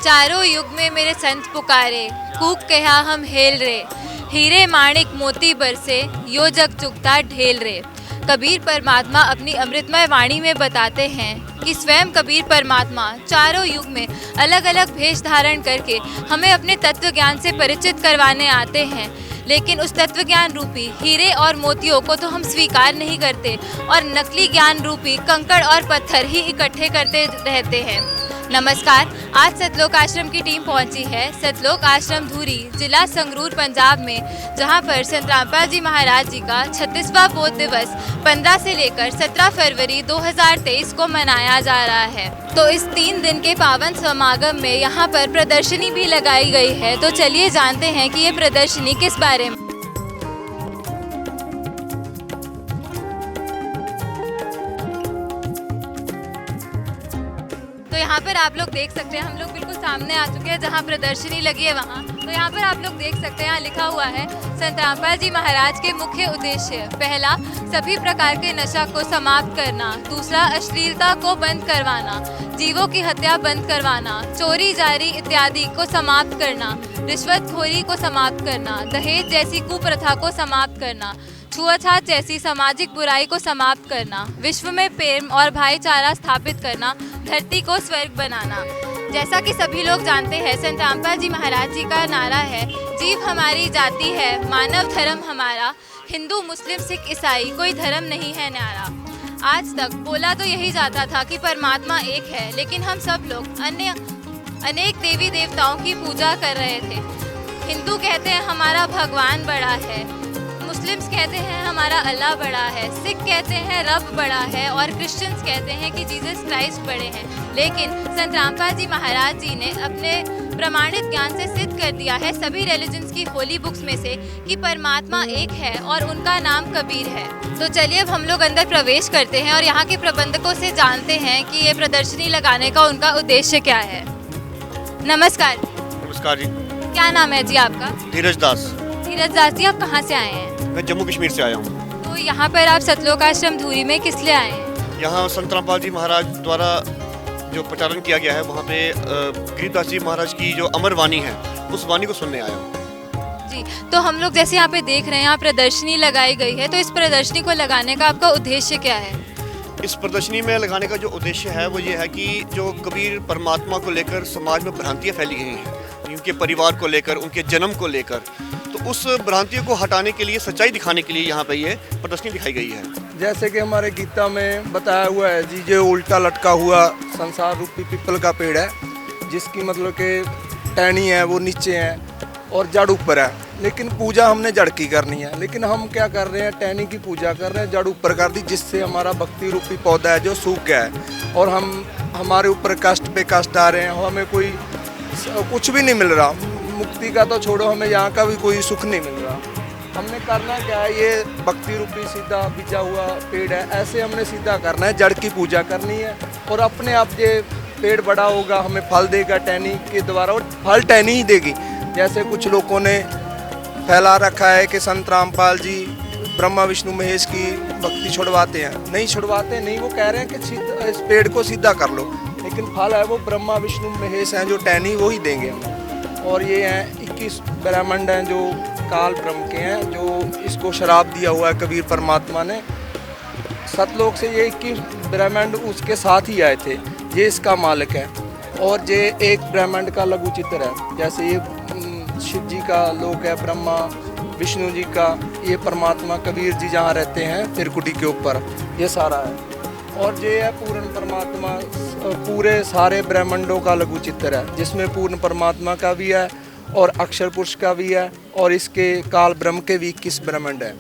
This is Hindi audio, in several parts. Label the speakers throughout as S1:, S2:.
S1: चारों युग में मेरे संत पुकारे, कूक कहा हम हेल रे, हीरे माणिक मोती बरसे, यो जग चुगता ढेल रे। कबीर परमात्मा अपनी अमृतमय वाणी में बताते हैं कि स्वयं कबीर परमात्मा चारों युग में अलग अलग भेष धारण करके हमें अपने तत्व ज्ञान से परिचित करवाने आते हैं, लेकिन उस तत्व ज्ञान रूपी हीरे और मोतियों को तो हम स्वीकार नहीं करते और नकली ज्ञान रूपी कंकड़ और पत्थर ही इकट्ठे करते रहते हैं। नमस्कार, आज सतलोक आश्रम की टीम पहुंची है सतलोक आश्रम धूरी, जिला संगरूर, पंजाब में, जहां पर संत रामपाल जी महाराज जी का 36वां बोध दिवस 15 से लेकर 17 फरवरी 2023 को मनाया जा रहा है। तो इस 3 दिन के पावन समागम में यहाँ पर प्रदर्शनी भी लगाई गई है। तो चलिए जानते हैं कि ये प्रदर्शनी किस बारे में। तो यहाँ पर आप लोग देख सकते हैं, हम लोग बिल्कुल सामने आ चुके हैं जहाँ प्रदर्शनी लगी है वहाँ। तो यहाँ पर आप लोग देख सकते हैं, यहाँ लिखा हुआ है संत रामपाल जी महाराज के मुख्य उद्देश्य। पहला, सभी प्रकार के नशा को समाप्त करना। दूसरा, अश्लीलता को बंद करवाना, जीवों की हत्या बंद करवाना, चोरी जारी इत्यादि को समाप्त करना, रिश्वतखोरी को समाप्त करना, दहेज जैसी कुप्रथा को समाप्त करना, छुआछूत जैसी सामाजिक बुराई को समाप्त करना, विश्व में प्रेम और भाईचारा स्थापित करना, धरती को स्वर्ग बनाना। जैसा कि सभी लोग जानते हैं, संत रामपाल जी महाराज जी का नारा है, जीव हमारी जाति है, मानव धर्म हमारा, हिंदू मुस्लिम सिख ईसाई कोई धर्म नहीं है न्यारा। आज तक बोला तो यही जाता था कि परमात्मा एक है, लेकिन हम सब लोग अनेक देवी देवताओं की पूजा कर रहे थे। हिंदू कहते हैं हमारा भगवान बड़ा है, मुस्लिम्स कहते हैं हमारा अल्लाह बड़ा है, सिख कहते हैं रब बड़ा है और क्रिश्चियंस कहते हैं कि जीसस क्राइस्ट बड़े हैं। लेकिन संत रामपाल जी महाराज जी ने अपने प्रमाणित ज्ञान से सिद्ध कर दिया है सभी रिलीजन्स की होली बुक्स में से कि परमात्मा एक है और उनका नाम कबीर है। तो चलिए अब हम लोग अंदर प्रवेश करते हैं और यहाँ के प्रबंधकों से जानते हैं कि ये प्रदर्शनी लगाने का उनका उद्देश्य क्या है। नमस्कार।
S2: नमस्कार जी।
S1: क्या नाम है जी आपका?
S2: धीरज दास।
S1: धीरज दास जी, आप कहाँ से आए हैं?
S2: मैं जम्मू कश्मीर से आया हूँ।
S1: तो यहाँ पर आप सतलोक आश्रम धूरी में किस लिए आए हैं?
S2: यहाँ संत रामपाल जी महाराज द्वारा जो प्रचारण किया गया है, वहाँ पे गरीबदास जी महाराज की जो अमर वाणी है, उस वाणी को सुनने आया हूँ
S1: जी। तो हम लोग जैसे यहाँ पे देख रहे हैं, यहाँ प्रदर्शनी लगाई गई है, तो इस प्रदर्शनी को लगाने का आपका उद्देश्य क्या है?
S2: इस प्रदर्शनी में लगाने का जो उद्देश्य है वो ये है कि जो कबीर परमात्मा को लेकर समाज में भ्रांतियाँ फैली गई हैं, उनके परिवार को लेकर, उनके जन्म को लेकर, तो उस भ्रांतियों को हटाने के लिए, सच्चाई दिखाने के लिए यहाँ पे ये प्रदर्शनी दिखाई गई है।
S3: जैसे कि हमारे गीता में बताया हुआ है जी, जो उल्टा लटका हुआ संसार रूपी पीपल का पेड़ है, जिसकी मतलब कि टहनी है वो नीचे है और जड़ ऊपर है, लेकिन पूजा हमने जड़ की करनी है। लेकिन हम क्या कर रहे हैं, टहनी की पूजा कर रहे हैं, जड़ ऊपर कर दी, जिससे हमारा भक्ति रूपी पौधा है जो सूख गया है और हमारे ऊपर कष्ट पे कष्ट आ रहे हैं, हमें कोई कुछ भी नहीं मिल रहा। मुक्ति का तो छोड़ो, हमें यहाँ का भी कोई सुख नहीं मिल रहा। हमने करना क्या है, ये भक्ति रूपी सीधा बिछा हुआ पेड़ है, ऐसे हमने सीधा करना है, जड़ की पूजा करनी है और अपने आप ये पेड़ बड़ा होगा, हमें फल देगा टहनी के द्वारा, और फल टहनी ही देगी। जैसे कुछ लोगों ने फैला रखा है कि संत रामपाल जी ब्रह्मा विष्णु महेश की भक्ति छुड़वाते हैं, नहीं छुड़वाते, नहीं, वो कह रहे हैं कि इस पेड़ को सीधा कर लो, लेकिन फल है वो ब्रह्मा विष्णु महेश हैं जो टहनी वो ही देंगे हमें। और ये हैं 21 ब्रह्मांड हैं जो काल ब्रह्म के हैं, जो इसको शराब दिया हुआ है कबीर परमात्मा ने। सतलोक से ये 21 ब्रह्मांड उसके साथ ही आए थे, ये इसका मालिक है। और ये एक ब्रह्मांड का लघु चित्र है, जैसे ये शिव जी का लोक है, ब्रह्मा विष्णु जी का, ये परमात्मा कबीर जी जहाँ रहते हैं त्रिकुटी के ऊपर, ये सारा है। और ये है पूर्ण परमात्मा, पूरे सारे ब्रह्मांडों का लघु चित्र है, जिसमें पूर्ण परमात्मा का भी है और अक्षर पुरुष का भी है और इसके काल ब्रह्म के भी 21 ब्रह्मांड है।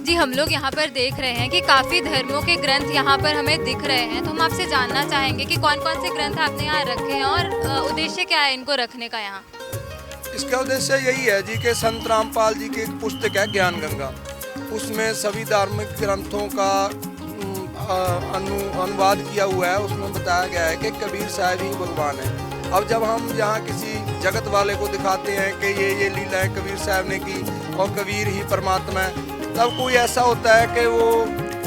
S1: जी, हम लोग यहाँ पर देख रहे हैं कि काफ़ी धर्मों के ग्रंथ यहाँ पर हमें दिख रहे हैं, तो हम आपसे जानना चाहेंगे कि कौन कौन से ग्रंथ आपने यहाँ रखे हैं और उद्देश्य क्या है इनको रखने का यहाँ?
S3: इसका उद्देश्य यही है जी कि संत रामपाल जी की एक पुस्तक है ज्ञान गंगा, उसमें सभी धार्मिक ग्रंथों का अनुवाद किया हुआ है। उसमें बताया गया है कि कबीर साहब ही भगवान है। अब जब हम यहाँ किसी जगत वाले को दिखाते हैं कि ये लीला है कबीर साहब ने की और कबीर ही परमात्मा है, तब कोई ऐसा होता है कि वो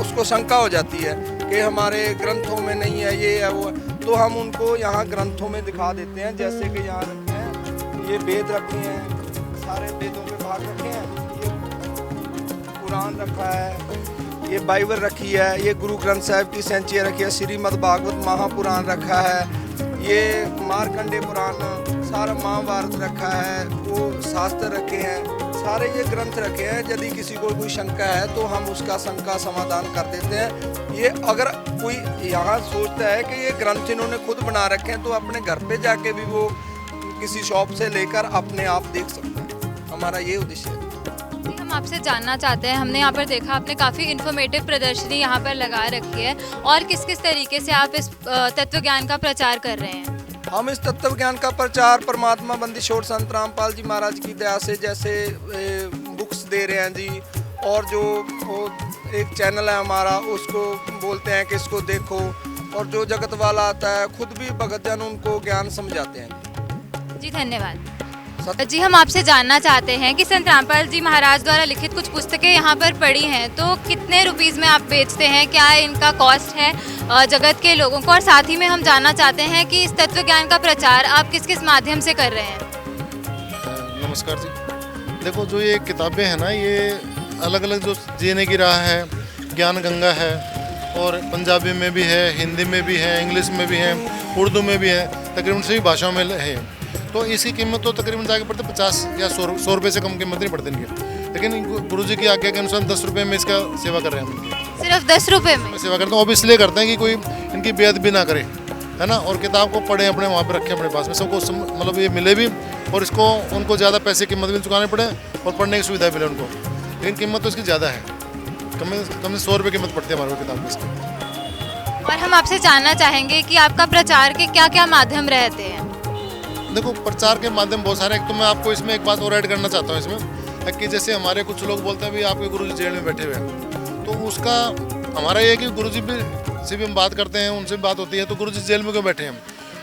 S3: उसको शंका हो जाती है कि हमारे ग्रंथों में नहीं है, ये है वो है। तो हम उनको यहाँ ग्रंथों में दिखा देते हैं। जैसे कि यहाँ रखे हैं, ये वेद रखे हैं, सारे वेदों के भाग रखे हैं, ये कुरान रखा है, ये बाइबल रखी है, ये गुरु ग्रंथ साहिब की सेंचियाँ रखी है, श्रीमद् भागवत महापुराण रखा है, ये मार्कंडे पुराण, सारा महाभारत रखा है, वो शास्त्र रखे हैं, सारे ये ग्रंथ रखे हैं। यदि किसी को कोई शंका है तो हम उसका शंका समाधान कर देते हैं। ये अगर कोई यहाँ सोचता है कि ये ग्रंथ इन्होंने खुद बना रखे हैं तो अपने घर पे जाके भी वो किसी शॉप से लेकर अपने आप देख सकते हैं। हमारा ये उद्देश्य है।
S1: हम आपसे जानना चाहते हैं, हमने यहाँ पर देखा आपने काफ़ी इन्फॉर्मेटिव प्रदर्शनी यहाँ पर लगा रखी है, और किस किस तरीके से आप इस तत्व ज्ञान का प्रचार कर रहे हैं?
S3: हम इस तत्व ज्ञान का प्रचार परमात्मा बंदीछोड़ संत रामपाल जी महाराज की दया से जैसे बुक्स दे रहे हैं जी, और जो वो एक चैनल है हमारा उसको बोलते हैं कि इसको देखो, और जो जगत वाला आता है खुद भी भगत जन उनको ज्ञान समझाते हैं
S1: जी। धन्यवाद जी। हम आपसे जानना चाहते हैं कि संत रामपाल जी महाराज द्वारा लिखित कुछ पुस्तकें यहाँ पर पड़ी हैं, तो कितने रुपीज़ में आप बेचते हैं, क्या इनका कॉस्ट है जगत के लोगों को? और साथ ही में हम जानना चाहते हैं कि इस तत्व ज्ञान का प्रचार आप किस किस माध्यम से कर रहे हैं?
S4: नमस्कार जी। देखो, जो ये किताबें हैं ना, ये अलग अलग जो जीने की राह है, ज्ञान गंगा है, और पंजाबी में भी है, हिंदी में भी है, इंग्लिश में भी है, उर्दू में भी है, तकरीबन सभी भाषाओं में है। तो इसकी कीमत तो तकरीबन जाके पड़ती है 50 या 100 रुपये से कम कीमत नहीं पड़ती इनकी। लेकिन गुरुजी की आज्ञा के अनुसार 10 रुपये में इसका सेवा कर रहे हैं हम।
S1: सिर्फ 10 रुपये में
S4: सेवा करते हैं, और इसलिए करते हैं कि कोई इनकी बेअदबी ना करे, है ना, और किताब को पढ़ें, अपने वहाँ पर रखें अपने पास में, सबको मतलब ये मिले भी, और इसको उनको ज़्यादा पैसे कीमत भी चुकाने पड़े और पढ़ने की सुविधा मिले उनको। लेकिन कीमत तो इसकी ज़्यादा है, कम से 100 रुपये कीमत पड़ती है हमारे को किताब की इसकी।
S1: और हम आपसे जानना चाहेंगे कि आपका प्रचार के क्या क्या माध्यम रहते हैं?
S4: देखो, प्रचार के माध्यम बहुत सारे हैं। तो मैं आपको इसमें एक बात और ऐड करना चाहता हूँ इसमें, कि जैसे हमारे कुछ लोग बोलते हैं भी आपके गुरुजी जेल में बैठे हुए हैं, तो उसका हमारा ये है कि गुरुजी से भी हम बात करते हैं, उनसे भी बात होती है, तो गुरुजी जेल में क्यों बैठे हैं?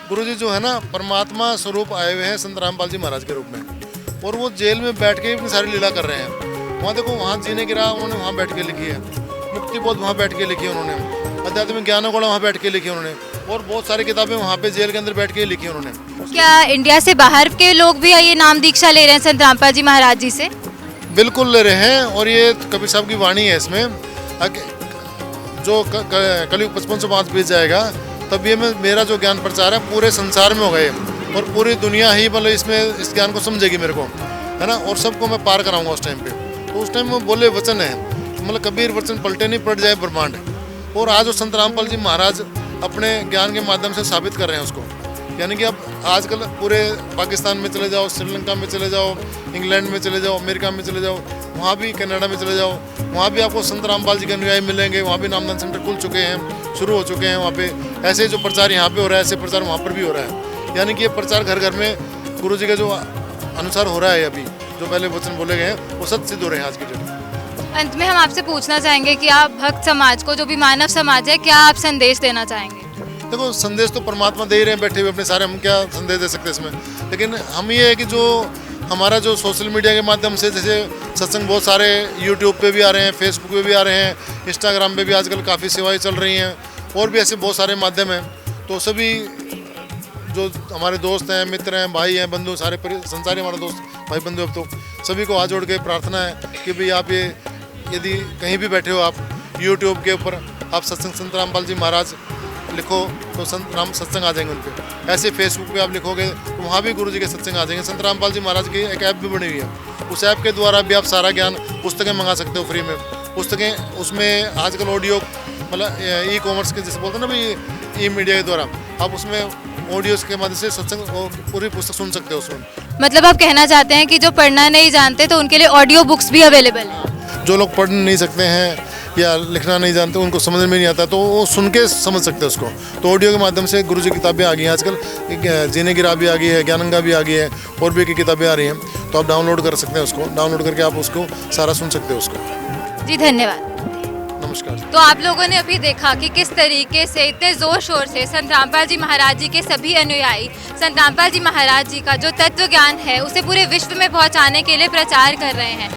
S4: गुरुजी जो है ना, परमात्मा स्वरूप आए हुए हैं संत रामपाल जी महाराज के रूप में, और वो जेल में बैठ के अपनी सारी लीला कर रहे हैं। वहाँ देखो, वहाँ जीने की राह उन्होंने वहाँ बैठ के लिखी है, मुक्ति बोध वहाँ बैठ के लिखी है उन्होंने, आध्यात्मिक ज्ञान गोला वहाँ बैठ के लिखी है उन्होंने, और बहुत सारी किताबें वहाँ पे जेल के अंदर बैठ के लिखी है उन्होंने।
S1: क्या इंडिया से बाहर के लोग भी ये नाम दीक्षा ले रहे हैं संत रामपाल जी महाराज जी से?
S4: बिल्कुल ले रहे हैं, और ये कबीर साहब की वाणी है इसमें, जो कलयुग 55 मास बीत जाएगा तब ये मेरा जो ज्ञान प्रचार है पूरे संसार में हो गए, और पूरी दुनिया ही मतलब इसमें इस ज्ञान को समझेगी मेरे को, है ना, और सबको मैं पार कराऊंगा उस टाइम पे। तो उस टाइम में बोले वचन है, मतलब कबीर वचन पलटे नहीं, पलट जाए ब्रह्मांड। और आज वो संत रामपाल जी महाराज अपने ज्ञान के माध्यम से साबित कर रहे हैं उसको, यानी कि अब आजकल पूरे पाकिस्तान में चले जाओ, श्रीलंका में चले जाओ, इंग्लैंड में चले जाओ, अमेरिका में चले जाओ, वहाँ भी कनाडा में चले जाओ, वहाँ भी आपको संत रामपाल जी के अनुयायी मिलेंगे। वहाँ भी नामदान सेंटर खुल चुके हैं, शुरू हो चुके हैं वहाँ पे। ऐसे जो प्रचार यहाँ पे हो रहा है, ऐसे प्रचार वहाँ पर भी हो रहा है, यानी कि ये प्रचार घर घर में गुरु जी के जो अनुसार हो रहा है, अभी जो पहले वचन बोले गए हैं वो सच सिद्ध हो रहे हैं आज की डेट में।
S1: अंत में हम आपसे पूछना चाहेंगे कि आप भक्त समाज को, जो भी मानव समाज है, क्या आप संदेश देना चाहेंगे?
S4: देखो, संदेश तो परमात्मा दे ही रहे हैं बैठे हुए अपने सारे, हम क्या संदेश दे सकते हैं इसमें। लेकिन हम ये है कि जो हमारा जो सोशल मीडिया के माध्यम से, जैसे सत्संग बहुत सारे यूट्यूब पे भी आ रहे हैं, फेसबुक पे भी आ रहे हैं, इंस्टाग्राम पे भी आजकल काफ़ी सेवाएं चल रही हैं, और भी ऐसे बहुत सारे माध्यम हैं। तो सभी जो हमारे दोस्त हैं, मित्र हैं, भाई हैं, बंधु, सारे संसारी हमारे दोस्त भाई बंधु, अब तो सभी को हाथ जोड़ के प्रार्थना है कि भाई आप ये यदि कहीं भी बैठे हो, आप यूट्यूब के ऊपर आप सत्संग संत रामपाल जी महाराज लिखो तो संत राम सत्संग आ जाएंगे उन पर। ऐसे फेसबुक पे आप लिखोगे तो वहाँ भी गुरु जी के सत्संग आ जाएंगे। संत रामपाल जी महाराज की एक ऐप भी बनी हुई है, उस ऐप के द्वारा भी आप सारा ज्ञान, पुस्तकें मंगा सकते हो फ्री में। पुस्तकें उसमें आजकल ऑडियो, मतलब ई कॉमर्स के जैसे बोलते हैं ना भाई, ई मीडिया के द्वारा आप उसमें ऑडियोज़ के माध्यम से सत्संग पूरी पुस्तक सुन सकते हो उसमें।
S1: मतलब आप कहना चाहते हैं कि जो पढ़ना नहीं जानते तो उनके लिए ऑडियो बुक्स भी अवेलेबल हैं?
S4: जो लोग पढ़ नहीं सकते हैं या लिखना नहीं जानते, उनको समझ में नहीं आता, तो वो सुन के समझ सकते हैं उसको। तो ऑडियो के माध्यम से गुरु जी की किताबें आ गई हैं आजकल, जीने की राह भी आ गई है, ज्ञानगंगा भी आ गई है, और भी की किताबें आ रही हैं, तो आप डाउनलोड कर सकते हैं उसको। डाउनलोड करके आप उसको सारा सुन सकते हो उसको।
S1: जी धन्यवाद।
S4: नमस्कार।
S1: तो आप लोगों ने अभी देखा कि किस तरीके से इतने ज़ोर शोर से संत रामपाल जी महाराज जी के सभी अनुयायी संत रामपाल जी महाराज जी का जो तत्व ज्ञान है उसे पूरे विश्व में पहुंचाने के लिए प्रचार कर रहे हैं।